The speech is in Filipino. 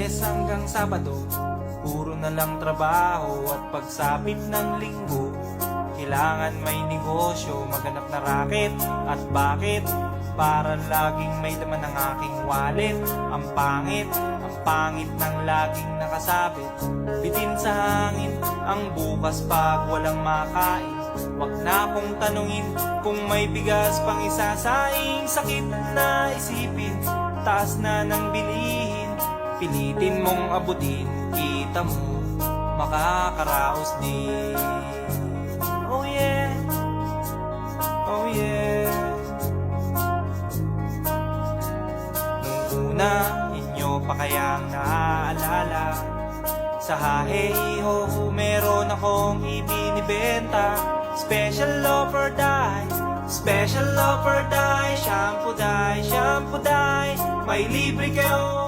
Lunes hanggang Sabado, puro na lang trabaho at pagsapit ng linggo. Kailangan may negosyo, maganap na raket. At bakit? Para laging may laman ng aking wallet. Ang pangit ng laging nakasabit. Bitin sa hangin ang bukas pag walang makain. Wag na akong tanungin kung may bigas pang isasaing. Sakit na isipin, taas na ng bilihin. Pilitin mong abutin, kita mo makakaraos din. Oh yeah, oh yeah. Nung una, inyo pa kayang naaalala, sa hahe-ho meron akong ibinibenta. Special offer dye, special offer dye. Shampoo dye, may libre kayo